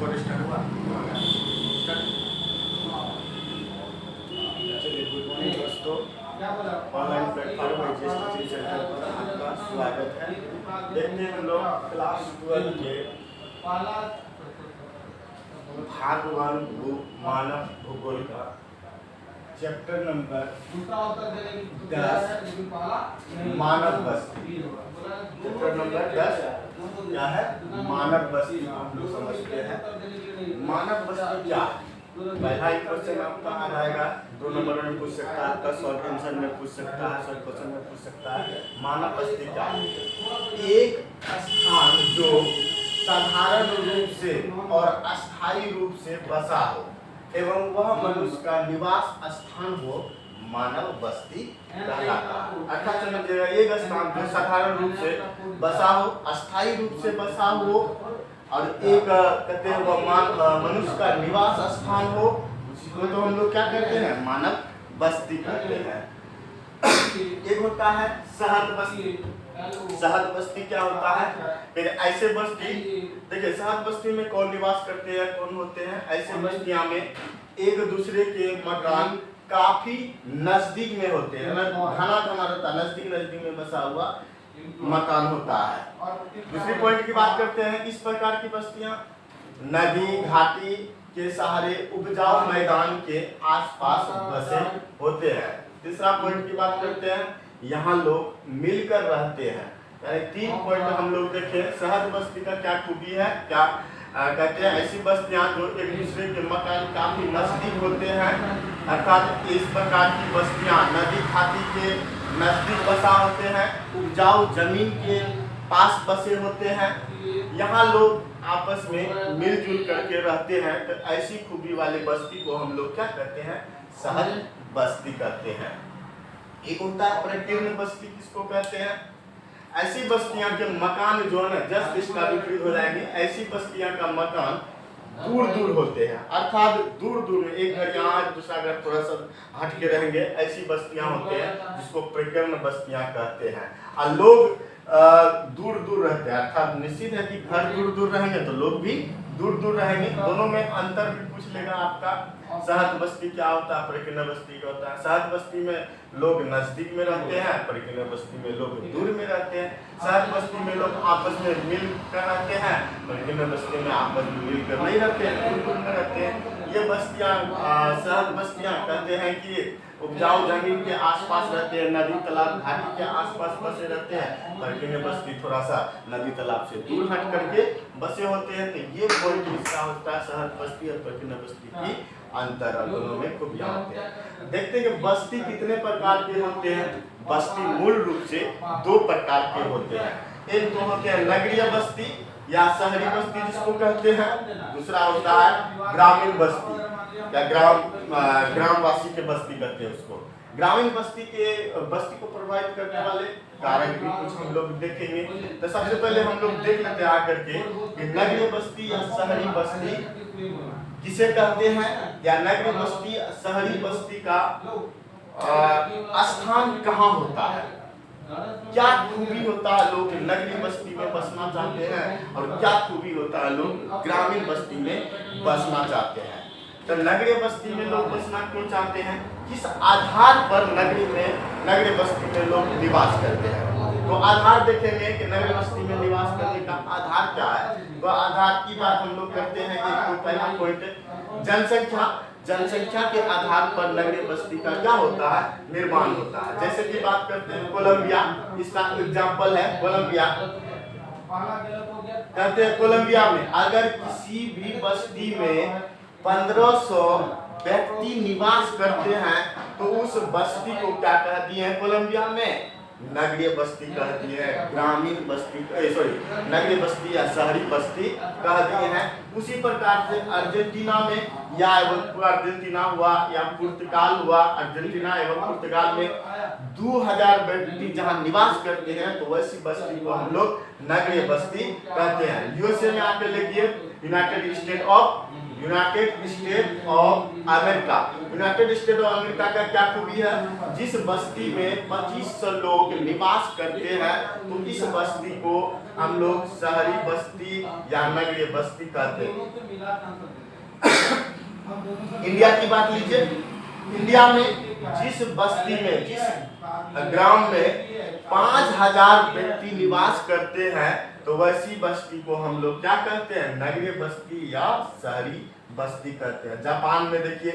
Record start हुआ। चलिए, good morning दोस्तों। Online platform education coaching centre पर आपका स्वागत है। देखते हैं हम लोग क्लास 12 के भाग 1 मानव भूगोल का चैप्टर नंबर 10 मानव बस्ती। चैप्टर नंबर 10 क्या है? मानव बस्ती। हम लोग समझते हैं मानव बस्ती क्या है। पहला ही क्वेश्चन आपका आ जाएगा, 2 नंबर में पूछ सकता है, आपका शॉर्ट आंसर में पूछ सकता है, शॉर्ट क्वेश्चन में पूछ सकता है। मानव बस्ती क्या है? एक स्थान जो साधारण रूप से और अस्थायी रूप से बसा हो एवं वह मनुष्य का निवास स्थान हो, मानव बस्ती कहलाता है। अर्थात समझिएगा, एक स्थान जो साधारण रूप से बसा हो, अस्थायी रूप से बसा हो और एक कहते हैं वह मनुष्य का निवास स्थान हो, उसको तो हम लोग क्या कहते हैं? मानव बस्ती कहते हैं। एक होता है सहज बस्ती। सहज बस्ती क्या होता है? फिर ऐसे बस्ती, देखिए सहज बस्ती में कौन निवास करते हैं, कौन होते हैं? ऐसे बस्तियां में एक दूसरे के मकान काफी नजदीक में होते हैं, घना घना रहता, नजदीक में बसा हुआ मकान होता है। दूसरी पॉइंट की बात करते हैं, इस प्रकार की बस्तियां नदी घाटी के सहारे उपजाऊ मैदान के आसपास बसे होते हैं। तीसरा पॉइंट की बात करते हैं, यहाँ लोग मिलकर रहते हैं। यानी 3 पॉइंट हम लोग देखें। सहज बस्ती का क्या खूबी है, क्या कहते हैं? ऐसी बस्तियां जो एक दूसरे के मकान काफी नजदीक होते हैं, अर्थात इस प्रकार की बस्तियां नदी घाटी के नजदीक बसा होते हैं, उपजाऊ जमीन के पास बसे होते हैं, यहाँ लोग आपस में मिलजुल करके रहते हैं। तो ऐसी खूबी वाली बस्ती को हम लोग क्या कहते हैं? सहज बस्ती कहते हैं। एक होता है प्रकीर्ण बस्ती, किसको कहते हैं? ऐसी बस्तियां के मकान जो है ना, जस्ट इसका विपरीत हो जाएंगे। ऐसी बस्तियां का मकान दूर दूर होते हैं, अर्थात दूर दूर में, एक घर यहाँ दूसरा घर थोड़ा सा हट के रहेंगे, ऐसी बस्तियां होते हैं जिसको प्रकीर्ण बस्तियां कहते हैं। और लोग दूर दूर रहते हैं, अर्थात निश्चित है कि घर दूर दूर रहेंगे तो लोग भी दूर दूर रहेंगे। दोनों में अंतर भी पूछ लेगा आपका। सहज बस्ती क्या होता है, प्रकीर्ण बस्ती क्या होता है? सहज बस्ती में लोग नजदीक में रहते हैं, प्रकीर्ण बस्ती में लोग दूर में रहते हैं। सहज बस्ती में लोग आपस में मिल कर रहते हैं, प्रकीर्ण बस्ती में आपस में मिल कर नहीं रहते हैं, दूर दूर में रहते हैं। ये बस्तियां सहज बस्तियां कहते हैं कि उपजाऊ जमीन के आसपास रहते हैं, नदी तालाब घाटी के आसपास बसे रहते हैं। प्रकीर्ण बस्ती थोड़ा सा नदी तालाब से दूर हट करके बसे होते हैं। तो ये पॉइंट इसका होता है सहज बस्ती और प्रकीर्ण बस्ती की अंतर, दोनों में खूबियां होते हैं। देखते हैं कि बस्ती कितने प्रकार के होते हैं। बस्ती मूल रूप से 2 प्रकार के होते हैं। एक तो होते हैं नगरीय बस्ती या शहरी बस्ती जिसको कहते हैं, दूसरा होता है ग्रामीण बस्ती या ग्रामवासी के बस्ती कहते हैं उसको। ग्रामीण बस्ती को प्रभावित करने वाले कारक भी कुछ हम लोग देखेंगे। तो सबसे पहले हम लोग देख लेते हैं आकर के कि नगरीय बस्ती या शहरी बस्ती किसे कहते हैं, या नगरीय बस्ती शहरी बस्ती का स्थान कहाँ होता है, क्या खूबी होता है लोग नगरीय बस्ती में बसना चाहते हैं और क्या खूबी होता है लोग ग्रामीण बस्ती में बसना चाहते हैं। तो नगरीय बस्ती में लोग बसना क्यों चाहते हैं, किस आधार पर नगरीय बस्ती में लोग निवास करते हैं? तो आधार देखेंगे कि नगरीय बस्ती में निवास करने का आधार क्या है। तो आधार की बात हम लोग करते हैं। एक तो पहला पॉइंट जनसंख्या के आधार पर नगरीय बस्ती का क्या होता है? निर्माण होता है। जैसे कि बात करते हैं कोलंबिया, इसका एग्जाम्पल है कोलंबिया। कहते हैं कोलंबिया में अगर किसी भी बस्ती में 1500 व्यक्ति निवास करते हैं तो उस बस्ती को क्या कहती है? कोलंबिया में नगरीय बस्ती कहती है, ग्रामीण बस्ती नगरीय बस्ती या शहरी बस्ती कहती है। उसी प्रकार से अर्जेंटीना में या अर्जेंटीना हुआ या पुर्तगाल हुआ, अर्जेंटीना एवं पुर्तगाल में 2000 व्यक्ति जहां निवास करते हैं तो वैसी बस्ती को हम लोग नगरीय बस्ती कहते हैं। यूएसए में आके लिखिए United state of United state of America. United state of America का क्या खूबी है? जिस बस्ती में 2500 लोग निवास करते हैं तो इस बस्ती को हम लोग शहरी बस्ती या नगरीय बस्ती कहते हैं। इंडिया की बात लीजिए, इंडिया में जिस बस्ती में, जिस ग्राम में 5000 व्यक्ति निवास करते हैं तो वैसी बस्ती को हम लोग क्या कहते हैं? नगरीय बस्ती या शहरी बस्ती कहते हैं। जापान में देखिए,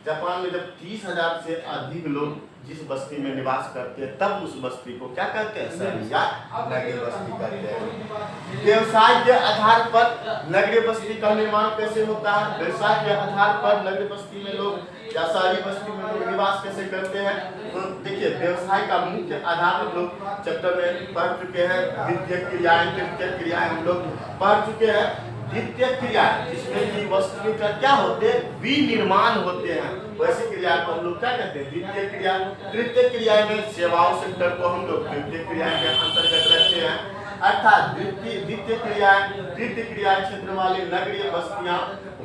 जापान में जब 30,000 से अधिक लोग जिस बस्ती में निवास करते हैं तब उस बस्ती को क्या कहते हैं? शहरी या नगरीय बस्ती कहते हैं। व्यवसाय के आधार पर नगरीय बस्ती का निर्माण कैसे होता है? व्यवसाय के आधार पर नगरीय बस्ती में लोग या शहरी बस्ती में लोग निवास कैसे करते हैं? तो देखिए, व्यवसाय का मुख्य आधार हम लोग चैप्टर में पढ़ चुके हैं। द्वितीय क्रियाएं, तृतीय क्रियाएं हम लोग पढ़ चुके हैं। द्वितीय क्रिया जिसमें कि वस्तु का क्या होते हैं? विनिर्माण होते हैं, वैसी क्रिया को हम लोग क्या कहते हैं? द्वितीय क्रिया। तृतीय क्रिया में सेवाओं सेक्टर को हम लोग तृतीय क्रिया के अंतर्गत रखते हैं। अर्थात द्वितीय क्रिया, तृतीय क्रिया क्षेत्र वाली नगरीय बस्तियां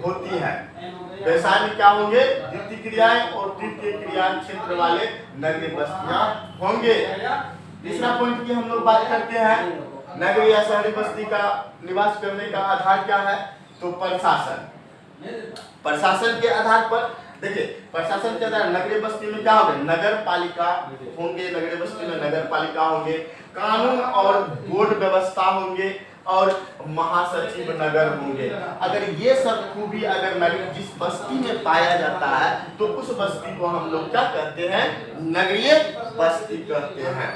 होती है। व्यवसाय में क्या होंगे? द्वितीय क्रियाएं और तृतीय क्रिया क्षेत्र वाले नगरीय बस्तियां होंगे। तीसरा पॉइंट की हम लोग बात करते हैं, नगरीय या शहरी बस्ती का निवास करने का आधार क्या है? तो प्रशासन। प्रशासन के आधार पर देखिए, प्रशासन के आधार नगरीय बस्ती में क्या होगा? नगर पालिका होंगे, नगरीय बस्ती में नगर पालिका होंगे, कानून और बोर्ड व्यवस्था होंगे और महासचिव नगर होंगे। अगर ये सब खूबी अगर नगर जिस बस्ती में पाया जाता है तो उस बस्ती को हम लोग क्या कहते हैं? नगरीय बस्ती कहते हैं।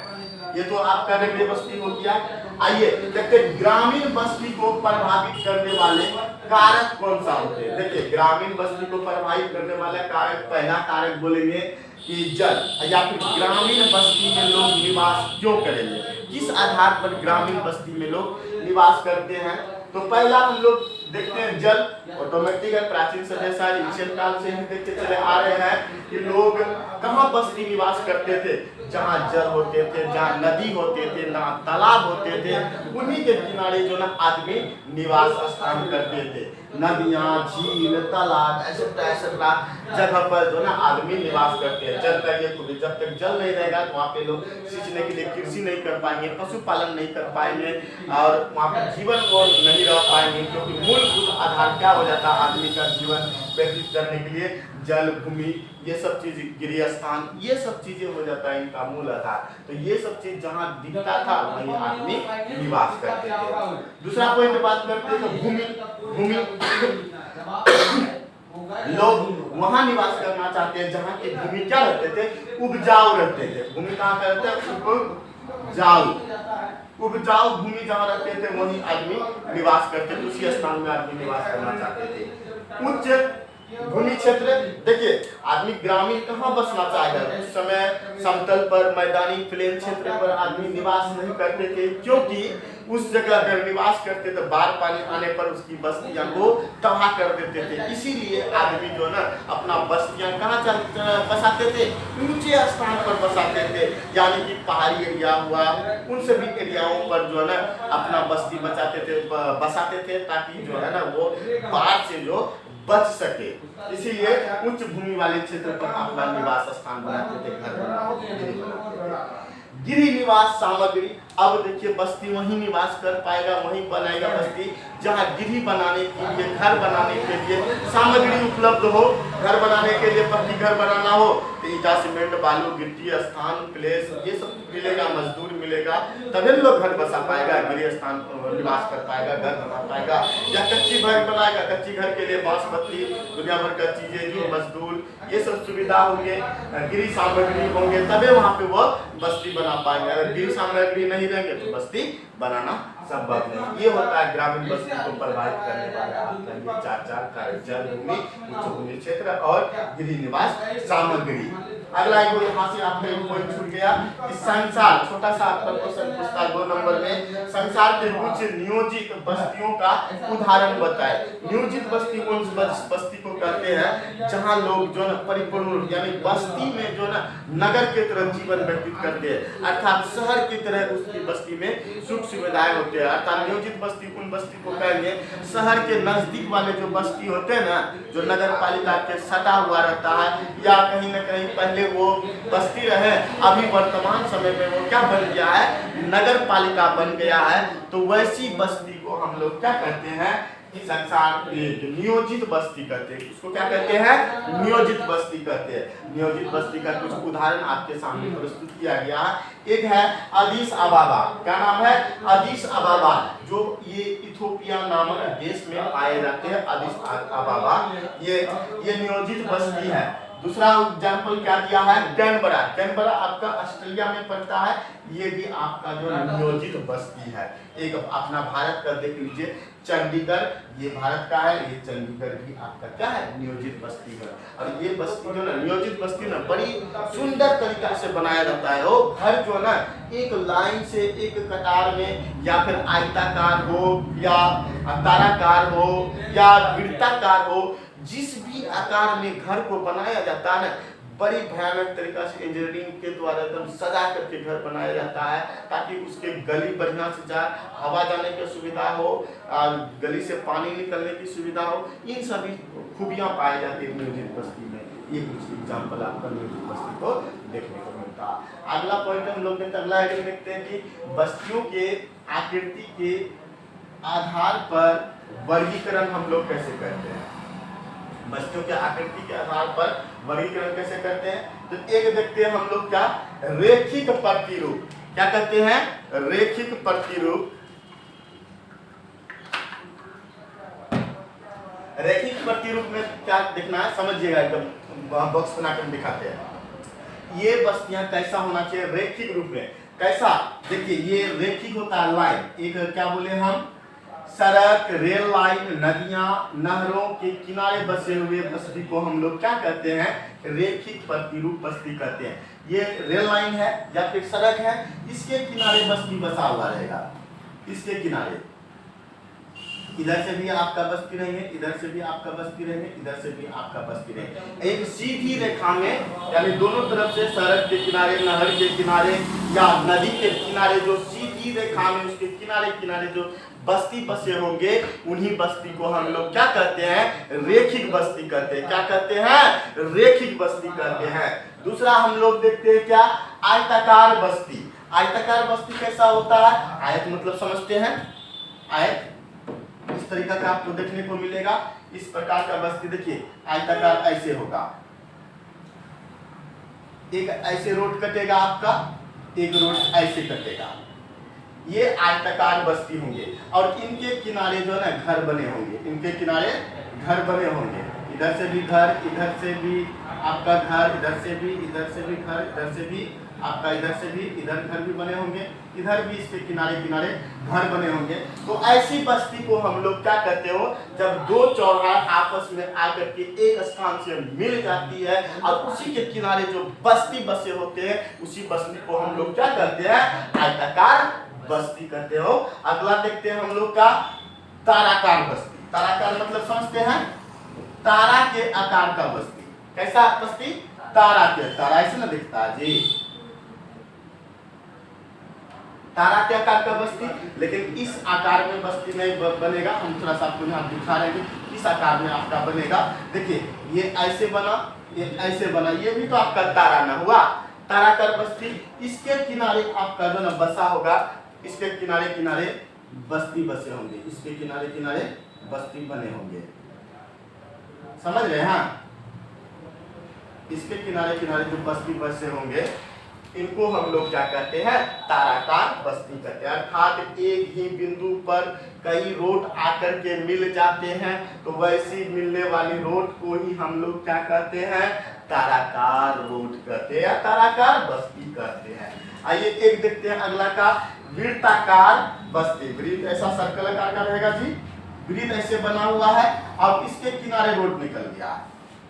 ये तो आपका नगरीय बस्ती हो गया। आइए देखते हैं ग्रामीण बस्ती को प्रभावित करने वाले कारक कौन सा होते हैं। देखिए, ग्रामीण बस्ती को प्रभावित करने वाला कारक, पहला कारक बोलेंगे कि जल, या फिर ग्रामीण बस्ती में लोग निवास क्यों करेंगे, किस आधार पर ग्रामीण बस्ती में लोग निवास करते हैं। तो पहला हम लोग देखते हैं जल। ऑटोमेटिक है, प्राचीन सभ्यता एंशिएंट काल से ही देखते चले आ रहे हैं कि लोग कहाँ बस्ती निवास करते थे? जहाँ जल होते थे, जहाँ नदी होते थे, जहाँ तालाब होते थे, उन्हीं के किनारे जो ना आदमी निवास स्थान करते थे। नदियाँ, झील, तालाब ऐसा जगह पर जो ना आदमी निवास करते हैं। जल का ये खूबी, जब तक जल नहीं रहेगा तो वहाँ पे लोग सींचने के लिए कृषि नहीं कर पाएंगे, पशुपालन नहीं कर पाएंगे और वहाँ पे जीवन को नहीं रह पाएंगे, क्योंकि मूलभूत आधार क्या हो जाता है आदमी का जीवन व्यतीत करने के लिए? जल, भूमि, ये सब चीज, गृह स्थान, ये सब चीजें हो जाता है इनका मूल आधार। तो ये सब चीज जहाँ दिखता था वहीं आदमी निवास करते थे। दूसरा पॉइंट बात करते हैं तो भूमि लोग वहां निवास करना चाहते हैं जहाँ की भूमि क्या रहते थे? उपजाऊ रहते थे। भूमि कहाँ का रहते हैं? उपजाऊ भूमि जहाँ रहते थे वहीं आदमी निवास करते थे, उसी स्थान में आदमी निवास करना चाहते थे। उच्च भूमि क्षेत्र, देखिए आदमी ग्रामीण कहाँ बसना चाहेगा? उस समय समतल पर, मैदानी प्लेन क्षेत्र पर आदमी निवास नहीं करते थे, क्योंकि उस जगह अगर निवास करते तो बाढ़ पानी आने पर उसकी बस्तियां को तबाह कर देते थे। इसीलिए आदमी जो है ना अपना बस्तियां कहाँ बसाते थे? ऊंचे स्थान पर बसाते थे, यानी कि पहाड़ी एरिया हुआ, उन सभी एरियाओं पर जो है ना अपना बस्ती बसाते थे ताकि जो है ना वो बाढ़ से जो बच सके। इसीलिए उच्च भूमि वाले क्षेत्र पर अपना निवास स्थान बनाते थे, घर बनाते थे। गृह निवास सामग्री, अब देखिए बस्ती वहीं निवास कर पाएगा, वहीं बनाएगा बस्ती जहाँ गृह बनाने के लिए, घर बनाने के लिए सामग्री उपलब्ध हो। घर बनाने के लिए पक्की घर बनाना हो तो ईटा, सीमेंट, बालू, गिट्टी, स्थान, प्लेस, ये सब मिलेगा, मजदूर मिलेगा, तभी लोग घर बसा पाएगा, गृह स्थान निवास कर पाएगा, घर बना पाएगा। या कच्ची घर बनाएगा, कच्ची घर के लिए बांस, बत्ती, दुनिया भर का चीजें, जो मजदूर, ये सब सुविधा होंगे, गृह सामग्री होंगे, तभी वहाँ पे वो बस्ती बना पाएंगे। अगर गृह सामग्री नहीं रहेंगे तो बस्ती बनाना संभव नहीं। ये होता है ग्रामीण बस्ती को प्रभावित करने वाले चार कारक: जल, भूमि, उच्च भूमि क्षेत्र और गृह निवास सामग्री। अगला एक यहाँ से आपका एक पॉइंट छूट गया कि संसार, छोटा सा आपका क्वेश्चन पूछता है 2 नंबर में, संसार के कुछ नियोजित बस्तियों का उदाहरण बताए। नियोजित बस्ती उन बस्ती को कहते हैं जहाँ लोग जो है परिपूर्ण यानी बस्ती में जो है नगर के तरह जीवन व्यतीत करते हैं, अर्थात शहर की तरह उसकी बस्ती में सुख सुविधाएं होते हैं। अर्थात नियोजित बस्ती उन बस्ती को कहेंगे शहर के नजदीक वाले जो बस्ती होते हैं ना, जो नगर पालिका के सटा हुआ रहता है या कहीं न कहीं पहले वो बस्ती रहे, अभी वर्तमान समय में वो क्या बन गया है, नगर पालिका बन गया है, तो वैसी बस्ती को हम लोग क्या कहते हैं, संसार नियोजित बस्ती कहते हैं। उसको क्या कहते हैं, नियोजित बस्ती कहते हैं। नियोजित बस्ती का कुछ उदाहरण आपके सामने प्रस्तुत किया गया है। एक है अदीस अबाबा, क्या नाम है, अदीस अबाबा, जो ये इथोपिया नामक देश में पाए जाते हैं। अदीस अबाबा ये नियोजित बस्ती है। दूसरा एग्जाम्पल क्या दिया है, कैनबरा। कैनबरा आपका ऑस्ट्रेलिया में पड़ता है, ये भी आपका जो नियोजित बस्ती है। एक अपना भारत का देख लीजिए, चंडीगढ़ ये भारत का है, ये चंडीगढ़ भी आपका क्या है, नियोजित बस्ती है। और ये बस्ती जो ना नियोजित बस्ती ना बड़ी सुंदर तरीका से बनाया जाता है। वो घर जो ना एक लाइन से एक कतार में या फिर आयताकार हो या ताराकार हो या वृत्ताकार हो, जिस भी आकार में घर को बनाया जाता है ना, बड़ी भयानक तरीका से इंजीनियरिंग के द्वारा एकदम सजा करके घर बनाया जाता है, ताकि उसके गली बढ़िया से जाए, हवा जाने की सुविधा हो, गली से पानी निकलने की सुविधा हो, इन सभी खूबियां पाई जाती है नियोजित बस्ती में। ये कुछ एग्जाम्पल आपका नियोजित बस्ती को देखने को मिलता है। अगला पॉइंट हम लोग अगला हेडिंग देखते हैं कि बस्तियों के आकृति के आधार पर वर्गीकरण हम लोग कैसे करते हैं। बस्तियों के आकृति के आधार पर वर्गीकरण कैसे करते हैं, तो एक देखते हैं हम लोग क्या, रेखिक प्रतिरूप। क्या कहते हैं, रेखिक प्रतिरूप। रेखिक प्रतिरूप में क्या देखना है, समझिएगा, एकदम बॉक्स बनाकर दिखाते हैं। ये बस्तियां कैसा होना चाहिए रेखिक रूप में, कैसा, देखिए ये रेखिक होता है लाइन, एक क्या बोले हम, सड़क, रेल लाइन, नदियां, नहरों के किनारे बसे हुए बस्ती को हम लोग क्या कहते हैं, रेखिक प्रतिरूप बस्ती कहते हैं। ये रेल लाइन है या फिर सड़क है, इसके किनारे बस्ती बसा हुआ रहेगा, इसके किनारे, इधर से भी आपका बस्ती रहेंगे, इधर से भी आपका बस्ती रहेंगे, इधर से भी आपका बस्ती रहेंगे। एक सीधी रेखा में यानी दोनों तरफ से सड़क के किनारे, नहर के किनारे या नदी के किनारे जो सीधी रेखा में उसके किनारे किनारे जो बस्ती बसे होंगे, उन्हीं बस्ती को हम लोग क्या कहते हैं, रेखिक बस्ती कहते हैं। क्या कहते हैं, रेखिक बस्ती कहते हैं। दूसरा हम लोग देखते हैं क्या, आयताकार बस्ती। आयताकार बस्ती कैसा होता है, आयत मतलब समझते हैं, आयत इस तरीका का आपको देखने को मिलेगा। इस प्रकार का बस्ती देखिए, आयताकार ऐसे होगा, एक ऐसे रोड कटेगा आपका, एक रोड ऐसे कटेगा, ये आयताकार बस्ती होंगे। और इनके किनारे जो है ना घर बने होंगे, इनके किनारे घर बने होंगे, इधर से भी घर, इधर से भी आपका घर, इधर से भी घर, इधर से भी आपका, इधर से भी इधर घर भी बने होंगे, इधर भी इसके किनारे किनारे घर बने होंगे। तो ऐसी बस्ती को हम लोग क्या कहते हो, जब दो चौराहे आपस में आकर के एक स्थान से मिल जाती है और उसी के किनारे जो बस्ती बसे होते हैं, उसी बस्ती को हम लोग क्या कहते हैं, आयताकार बस्ती कहते हो। अगला देखते हैं हम लोग का ताराकार बस्ती। ताराकार मतलब समझते हैं, तारा के आकार का बस्ती। कैसा बस्ती, तारा के, तारा ऐसे ना दिखता है जी, तारा के आकार का बस्ती, लेकिन इस आकार में बस्ती नहीं बनेगा। हम थोड़ा सा आपको यहाँ दिखा रहे हैं कि इस आकार में आपका बनेगा। देखिए ये ऐसे बना, ये ऐसे बना, ये भी तो आपका तारा ना हुआ, ताराकार बस्ती। इसके किनारे आपका जो ना बसा होगा, इसके किनारे किनारे बस्ती बसे होंगे, इसके किनारे किनारे बस्ती बने होंगे, समझ रहे हैं। हाँ, इसके किनारे किनारे जो बस्ती बसे होंगे, इनको हम लोग क्या कहते हैं, ताराकार बस्ती कहते हैं। अर्थात एक ही बिंदु पर कई रोड आकर के मिल जाते हैं, तो वैसी मिलने वाली रोड को ही हम लोग क्या कहते हैं, ताराकार रोड कहते हैं, ताराकार बस्ती कहते हैं। आइए एक देखते हैं अगला का, वृत्ताकार बस्ती। वृत्त ऐसा सर्कल आकार का रहेगा जी, वृत्त ऐसे बना हुआ है और इसके किनारे रोड निकल गया है,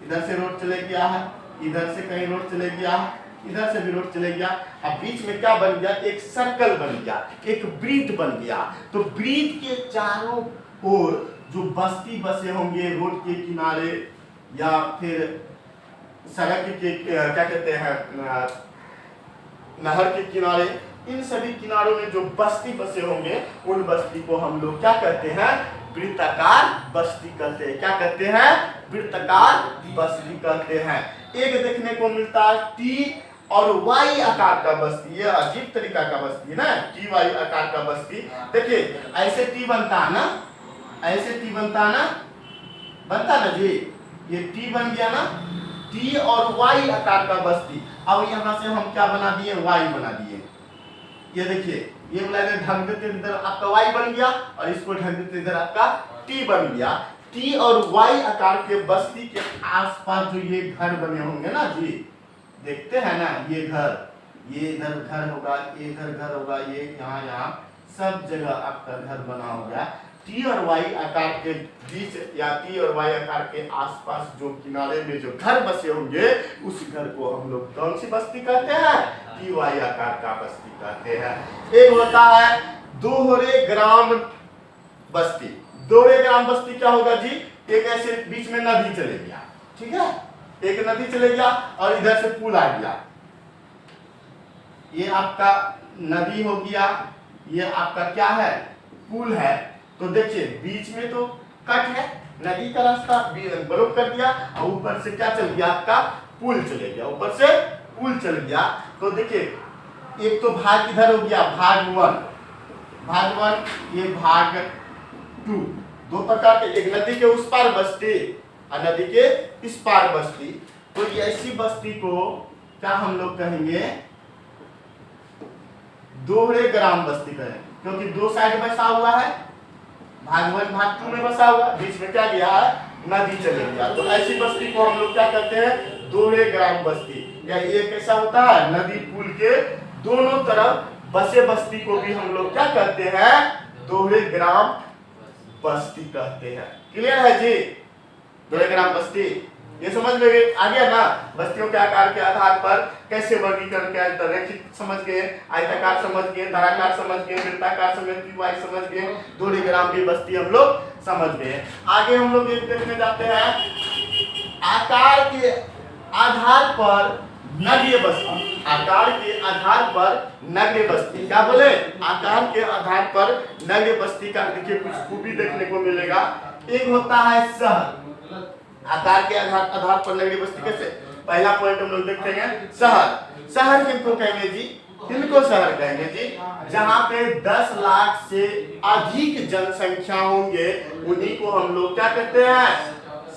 इधर से रोड चले गया है, इधर से कहीं रोड चले गया, इधर से भी रोड चले गया। अब बीच में क्या बन गया, एक सर्कल बन गया, एक वृत्त बन गया। तो वृत्त के चारों ओर जो बस्ती बसे होंगे रोड के किनारे या फिर सड़क के क्या कहते हैं नहर के किनारे, इन सभी किनारों में जो बस्ती बसे होंगे उन बस्ती को हम लोग क्या कहते हैं, वृत्ताकार बस्ती कहते हैं। क्या कहते हैं, वृत्ताकार बस्ती कहते हैं। एक देखने को मिलता है टी और वाई आकार का बस्ती, ये अजीब तरीका का बस्ती है ना, टी वाई आकार का बस्ती। देखिए ऐसे टी बनता है ना, ऐसे टी बनता है ना, बनता ना जी, ये टी बन गया ना, टी और वाई आकार का बस्ती। अब यहाँ से हम क्या बना दिए, वाई बना दिए। ये देखिए ये वाला ढक देते इधर आपका वाई बन गया और इसको ढक देते इधर आपका टी बन गया। टी और वाई आकार के बस्ती के आसपास जो ये घर बने होंगे ना जी, देखते हैं ना, ये घर, ये इधर घर होगा, ये इधर घर होगा, ये यहाँ सब जगह आपका घर बना होगा। टी और वाई आकार के बीच या टी और वाई आकार के आसपास जो किनारे में जो घर बसे होंगे उस घर को हम लोग कौन सी बस्ती कहते हैं, टी वाई आकार का बस्ती कहते हैं। एक होता है दोहरे ग्राम बस्ती। दोहरे ग्राम बस्ती क्या होगा जी, एक ऐसे बीच में नदी चले गया, ठीक है, एक नदी चले गया और इधर से पुल आ गया, ये आपका नदी हो गया, ये आपका क्या है, पुल है। तो देखिए बीच में तो कट है, नदी का रास्ता ब्लॉक कर दिया और ऊपर से क्या चल गया, आपका पुल चले गया, ऊपर से पुल चल गया। तो देखिए एक तो भाग इधर हो गया, भाग वन, ये भाग 2, दो प्रकार के, एक नदी के उस पार बस्ती और नदी के इस पार बस्ती। तो ये ऐसी बस्ती को क्या हम लोग कहेंगे, दोहरे ग्राम बस्ती कहेंगे, क्योंकि दो साइड बसा हुआ है, भाग 1 भाग 2 में बसा हुआ, बीच में क्या गया है, नदी चले गया। तो ऐसी बस्ती को हम लोग क्या कहते हैं, दोहरे ग्राम बस्ती। या ये कैसा होता है, नदी पुल के दोनों तरफ बसे बस्ती को भी हम लोग क्या कहते हैं, दोहरे ग्राम बस्ती कहते हैं। क्लियर है जी, दोहरे ग्राम बस्ती ये समझ में आ गया ना। बस्तियों के आकार के आधार पर कैसे वर्गीकरण किया जाता है, रेखिक समझ गए, आयताकार समझ गए, धराकार समझ गए, वृत्ताकार समझ गए, वाई समझ गए, दोहरे ग्राम की बस्ती हम लोग समझ गए। आगे हम लोग एक देखने जाते हैं, आकार के आधार पर नगरीय बस्ती। आकार के आधार पर नगरीय बस्ती, क्या बोले, आकार के आधार पर नगरीय बस्ती का देखिए कुछ खूबी देखने को मिलेगा। एक होता है शहर, आकार के आधार पर नगरीय बस्ती कैसे, पहला पॉइंट हम लोग देखेंगे शहर। शहर किनको कहेंगे जी, किनको शहर कहेंगे जी, जहाँ पे 10 लाख से अधिक जनसंख्या होंगे उन्हीं को हम लोग क्या कहते हैं,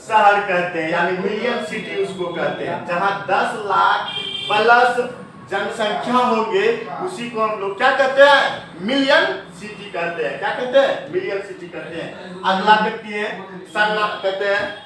शहर कहते हैं, यानी मिलियन सिटी उसको कहते हैं। जहाँ 10 लाख प्लस जनसंख्या होंगे उसी को हम लोग क्या कहते हैं, मिलियन सिटी कहते हैं। क्या कहते हैं, मिलियन सिटी कहते हैं। अगला व्यक्ति है सन्नगर, कहते हैं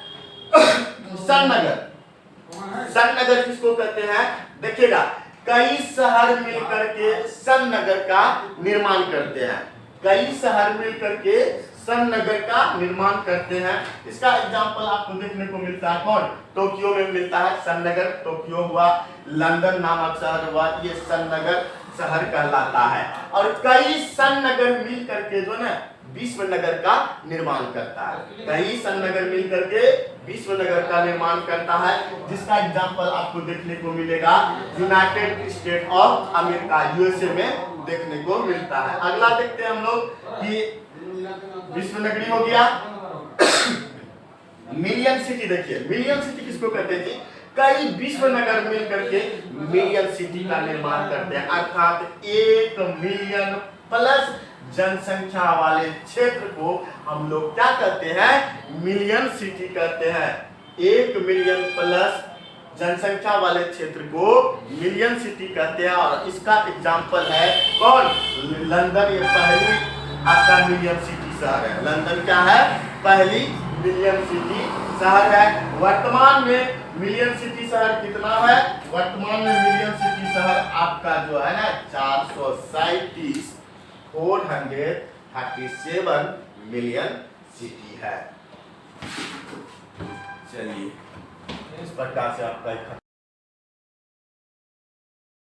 सन्नगर किसको कहते हैं, देखिएगा कई शहर मिलकर के सन्नगर का निर्माण करते हैं, कई शहर मिलकर के सन्नगर का निर्माण करते हैं। इसका एग्जांपल आपको देखने को मिलता है कौन, टोक्यो में मिलता है सन्नगर, टोक्यो हुआ, लंदन नामक शहर हुआ, ये सन्नगर शहर कहलाता है। और कई सन्नगर मिल करके जो ना विश्व नगर का निर्माण करता है, कई सन्नगर मिल करके विश्व नगर का निर्माण करता है, जिसका एग्जांपल आपको देखने को मिलेगा United state of America, USA में देखने को मिलता है। अगला देखते हैं हम लोग कि विश्व नगरी हो गया, मिलियन सिटी। देखिए मिलियन सिटी किसको कहते हैं जी, कई विश्व नगर मिल करके मिलियन सिटी का निर्माण करते हैं, अर्थात 1 मिलियन प्लस जनसंख्या वाले क्षेत्र को हम लोग क्या कहते हैं, मिलियन सिटी कहते हैं। 1 मिलियन प्लस जनसंख्या वाले क्षेत्र को मिलियन सिटी कहते हैं। और इसका एग्जांपल है कौन, लंदन, ये पहली आपका मिलियन सिटी शहर है। लंदन क्या है, पहली मिलियन सिटी शहर है। वर्तमान में मिलियन सिटी शहर कितना है, वर्तमान में मिलियन सिटी शहर आपका जो है ना 437 मिलियन सिटी है। चलिए इस प्रकार से आपका